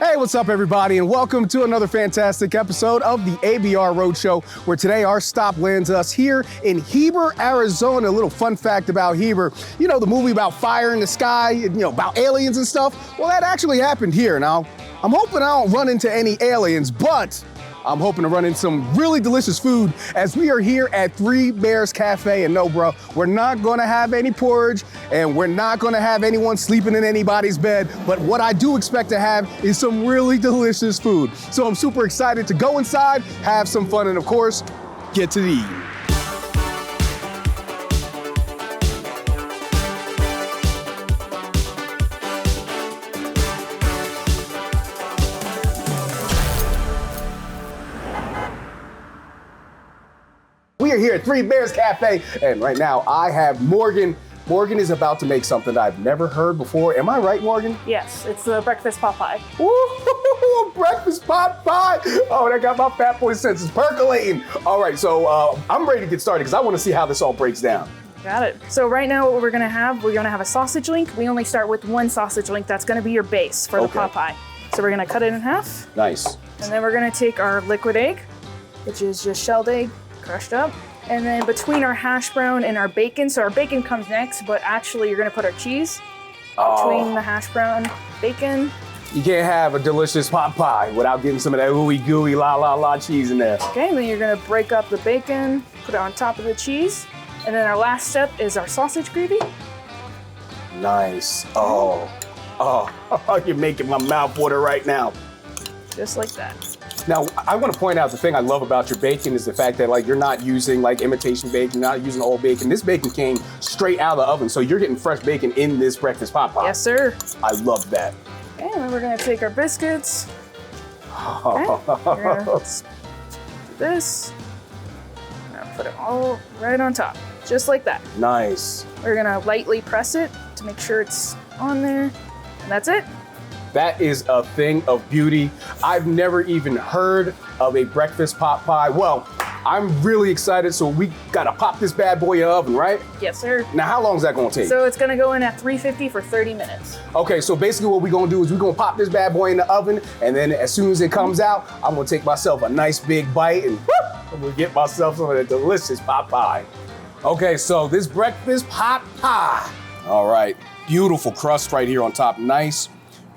Hey, what's up, everybody, and welcome to another fantastic episode of the ABR Roadshow, where today our stop lands us here in Heber, Arizona. A little fun fact about Heber. You know, the movie about fire in the sky, about aliens and stuff? Well, that actually happened here. Now, I'm hoping I don't run into any aliens, but I'm hoping to run into some really delicious food as we are here at Three Bears Cafe. And no, bro, we're not gonna have any porridge and we're not gonna have anyone sleeping in anybody's bed. But what I do expect to have is some really delicious food. So I'm super excited to go inside, have some fun, and of course, get to the eating. We are here at Three Bears Cafe, and right now I have Morgan. Morgan is about to make something that I've never heard before. Am I right, Morgan? Yes, it's the breakfast pot pie. Ooh, breakfast pot pie. Oh, that got my fat boy senses percolating. All right, so I'm ready to get started because I want to see how this all breaks down. Got it. So right now what we're gonna have a sausage link. We only start with one sausage link. That's gonna be your base for the pot pie. So we're gonna cut it in half. Nice. And then we're gonna take our liquid egg, which is just shelled egg, crushed up. And then between our hash brown and our bacon, so our bacon comes next, but actually you're gonna put our cheese between the hash brown bacon. You can't have a delicious pot pie without getting some of that ooey gooey la la la cheese in there. Okay, and then you're gonna break up the bacon, put it on top of the cheese. And then our last step is our sausage gravy. Nice. Oh, you're making my mouth water right now. Just like that. Now, I want to point out the thing I love about your bacon is the fact that you're not using imitation bacon, you're not using old bacon. This bacon came straight out of the oven, so you're getting fresh bacon in this breakfast pot pie. Yes, sir. I love that. Okay, and then we're gonna take our biscuits. Okay, we're gonna do this. I'm gonna put it all right on top, just like that. Nice. We're gonna lightly press it to make sure it's on there, and that's it. That is a thing of beauty. I've never even heard of a breakfast pot pie. Well, I'm really excited, so we gotta pop this bad boy in the oven, right? Yes, sir. Now, how long is that gonna take? So it's gonna go in at 350 for 30 minutes. Okay, so basically what we're gonna do is we're gonna pop this bad boy in the oven, and then as soon as it comes out, I'm gonna take myself a nice big bite, and I'm gonna get myself some of the delicious pot pie. Okay, so this breakfast pot pie. All right, beautiful crust right here on top, nice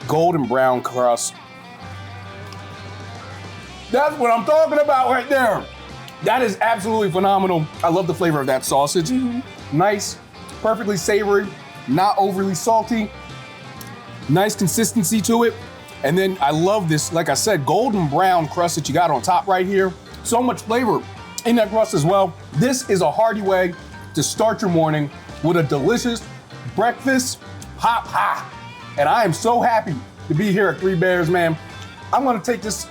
golden brown crust. That's what I'm talking about right there. That is absolutely phenomenal. I love the flavor of that sausage. Nice, perfectly savory, not overly salty. Nice consistency to it. And then I love this, like I said, golden brown crust that you got on top right here. So much flavor in that crust as well. This is a hearty way to start your morning with a delicious breakfast pot pie. And I am so happy to be here at Three Bears, man. I'm gonna take this,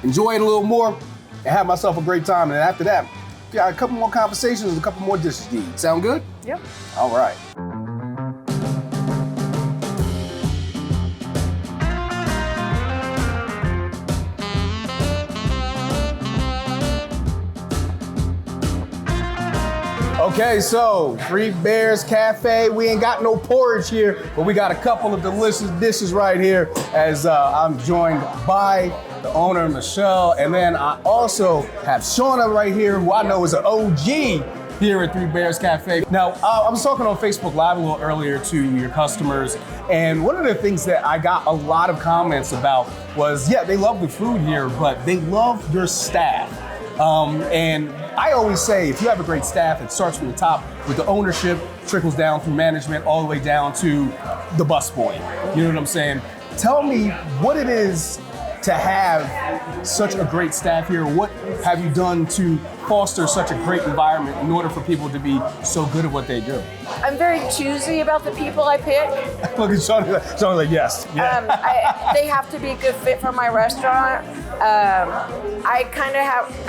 enjoy it a little more, and have myself a great time. And after that, got a couple more conversations and a couple more dishes to eat. Sound good? Yep. All right. Okay, so Three Bears Cafe. We ain't got no porridge here, but we got a couple of delicious dishes right here as I'm joined by the owner, Michelle, and then I also have Shauna right here, who I know is an OG here at Three Bears Cafe. Now, I was talking on Facebook Live a little earlier to your customers, and one of the things that I got a lot of comments about was, yeah, they love the food here, but they love your staff. And I always say, if you have a great staff, it starts from the top with the ownership, trickles down through management, all the way down to the busboy. You know what I'm saying? Tell me what it is to have such a great staff here. What have you done to foster such a great environment in order for people to be so good at what they do? I'm very choosy about the people I pick. Look at Shauna. Shauna's like, yes. Yeah. They have to be a good fit for my restaurant. I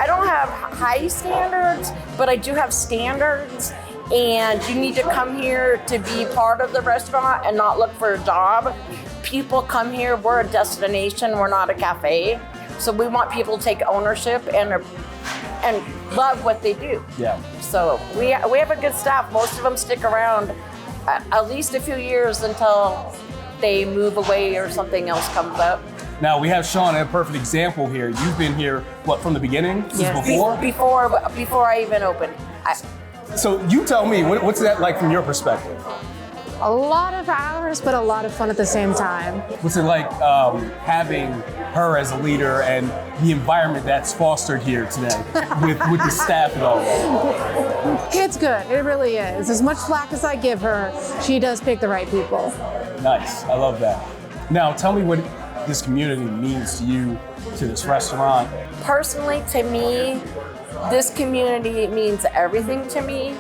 don't have high standards, but I do have standards. And you need to come here to be part of the restaurant and not look for a job. People come here, we're a destination, we're not a cafe. So we want people to take ownership and love what they do. Yeah. So we have a good staff. Most of them stick around at least a few years until they move away or something else comes up. Now we have Sean, a perfect example here. You've been here, what, from the beginning? Since Yes. Before I even opened. So you tell me, what's that like from your perspective? A lot of hours, but a lot of fun at the same time. What's it like having her as a leader and the environment that's fostered here today with the staff and all? It's good, it really is. As much flack as I give her, she does pick the right people. Nice, I love that. Now tell me what this community means to you, to this restaurant. Personally, to me, this community means everything to me.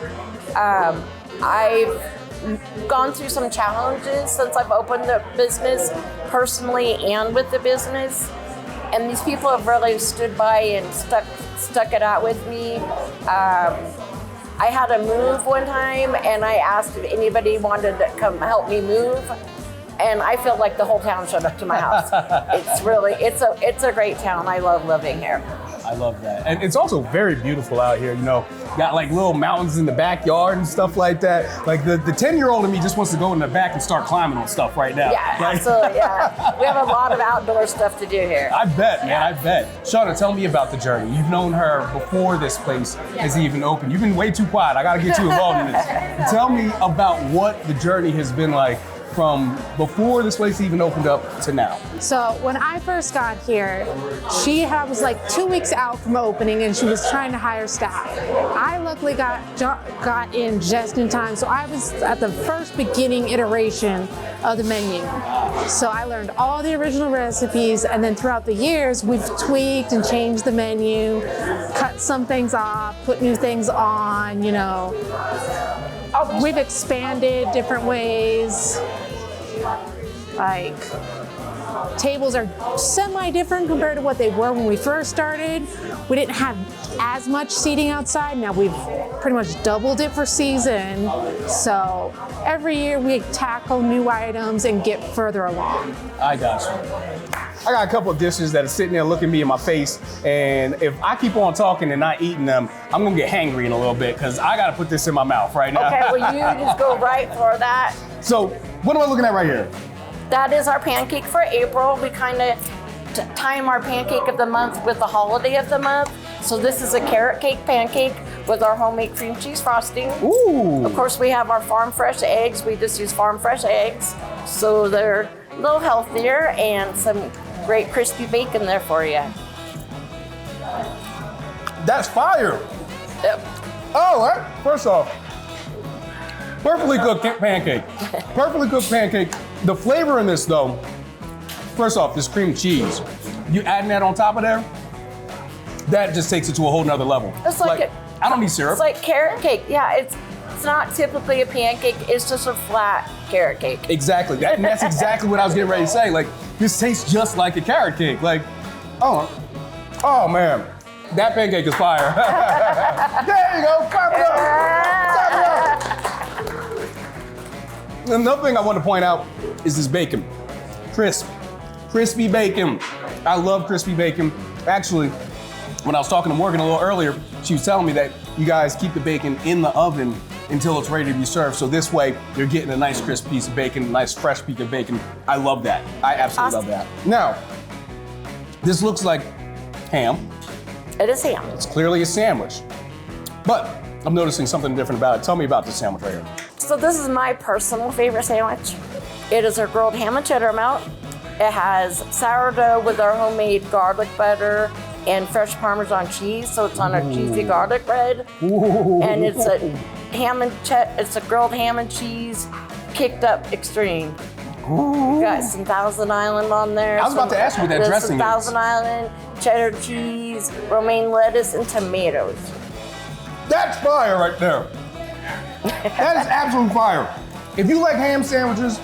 I've gone through some challenges since I've opened the business, personally and with the business. And these people have really stood by and stuck it out with me. I had to move one time and I asked if anybody wanted to come help me move. And I feel like the whole town showed up to my house. It's a great town. I love living here. I love that. And it's also very beautiful out here, you know. Got like little mountains in the backyard and stuff like that. Like the 10-year-old in me just wants to go in the back and start climbing on stuff right now. Yeah, Like, absolutely, yeah. We have a lot of outdoor stuff to do here. I bet, man, I bet. Shauna, tell me about the journey. You've known her before this place has even opened. You've been way too quiet. I gotta get you involved in this. Tell me about what the journey has been like from before this place even opened up to now. So when I first got here, she was like 2 weeks out from opening and she was trying to hire staff. I luckily got in just in time, so I was at the first beginning iteration of the menu. So I learned all the original recipes, and then throughout the years, we've tweaked and changed the menu, cut some things off, put new things on, you know. We've expanded different ways. Like, tables are semi-different compared to what they were when we first started. We didn't have as much seating outside. Now we've pretty much doubled it for season. So every year we tackle new items and get further along. I got you. I got a couple of dishes that are sitting there looking me in my face, and if I keep on talking and not eating them, I'm gonna get hangry in a little bit because I gotta put this in my mouth right now. Okay, well you just go right for that. So, what am I looking at right here? That is our pancake for April. We kind of time our pancake of the month with the holiday of the month. So this is a carrot cake pancake with our homemade cream cheese frosting. Ooh. Of course, we have our farm fresh eggs. We just use farm fresh eggs. So they're a little healthier, and some great crispy bacon there for you. That's fire. Yep. Oh, first off, perfectly cooked pancake. Perfectly cooked pancake. The flavor in this though, first off, this cream cheese, you adding that on top of there, that just takes it to a whole nother level. It's like I don't need syrup. It's like carrot cake. Yeah, it's not typically a pancake. It's just a flat carrot cake. Exactly. And that's exactly what I was getting ready to say. Like, this tastes just like a carrot cake. Like, oh man, that pancake is fire. There you go. Clap it up. Clap it up. Another thing I want to point out is this bacon. Crispy bacon. I love crispy bacon. Actually, when I was talking to Morgan a little earlier, she was telling me that you guys keep the bacon in the oven until it's ready to be served. So this way, you're getting a nice crisp piece of bacon, a nice fresh piece of bacon. I love that. I absolutely love that. Now, this looks like ham. It is ham. It's clearly a sandwich. But I'm noticing something different about it. Tell me about this sandwich right here. So this is my personal favorite sandwich. It is our grilled ham and cheddar melt. It has sourdough with our homemade garlic butter and fresh Parmesan cheese, so it's on a cheesy garlic bread. Ooh. And it's it's a grilled ham and cheese kicked up extreme. Ooh. We got some Thousand Island on there. I was about to ask you what that there's dressing some Thousand Island, cheddar cheese, romaine lettuce, and tomatoes. That's fire right there. That is absolute fire. If you like ham sandwiches,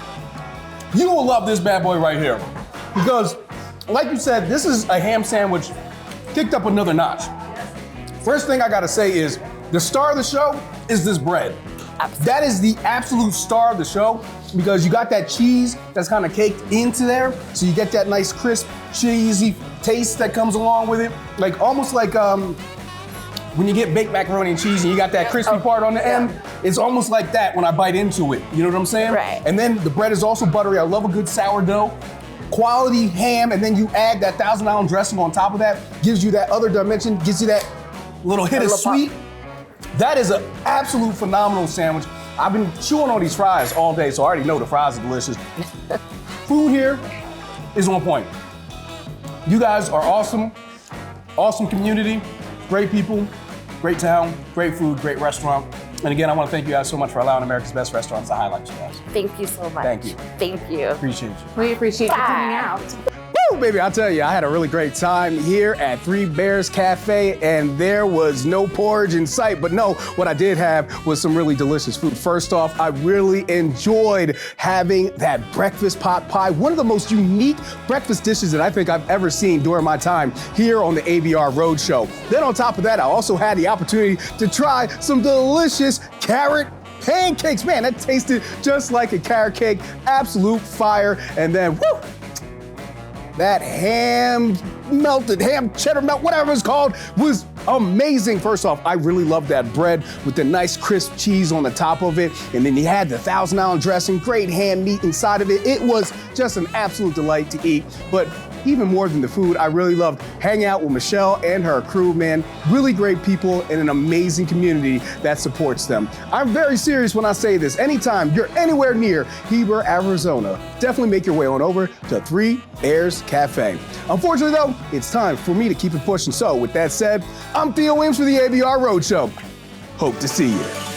you will love this bad boy right here. Because, like you said, this is a ham sandwich kicked up another notch. First thing I gotta say is, the star of the show is this bread. That is the absolute star of the show because you got that cheese that's kind of caked into there. So you get that nice crisp, cheesy taste that comes along with it. Like almost like when you get baked macaroni and cheese and you got that crispy part on the end. It's almost like that when I bite into it. You know what I'm saying? Right. And then the bread is also buttery. I love a good sourdough. quality ham, and then you add that 1,000-ounce dressing on top of that, gives you that other dimension, gives you that little hit of sweet. That is an absolute phenomenal sandwich. I've been chewing on these fries all day, so I already know the fries are delicious. Food here is on point. You guys are awesome. Awesome community, great people, great town, great food, great restaurant. And again, I want to thank you guys so much for allowing America's Best Restaurants to highlight you guys. Thank you so much. Thank you. Thank you. Appreciate you. We appreciate you coming out. Woo, baby, I'll tell you, I had a really great time here at Three Bears Cafe, and there was no porridge in sight. But no, what I did have was some really delicious food. First off, I really enjoyed having that breakfast pot pie, one of the most unique breakfast dishes that I think I've ever seen during my time here on the ABR Roadshow. Then on top of that, I also had the opportunity to try some delicious carrot pancakes. Man, that tasted just like a carrot cake, absolute fire. And then, woo, that melted ham cheddar melt, whatever it's called, was amazing. First off, I really love that bread with the nice crisp cheese on the top of it. And then you had the 1,000-ounce dressing, great ham meat inside of it. It was just an absolute delight to eat. But even more than the food, I really loved hanging out with Michelle and her crew, man. Really great people and an amazing community that supports them. I'm very serious when I say this. Anytime you're anywhere near Heber, Arizona, definitely make your way on over to Three Bears Cafe. Unfortunately though, it's time for me to keep it pushing. So with that said, I'm Theo Williams for the ABR Roadshow. Hope to see you.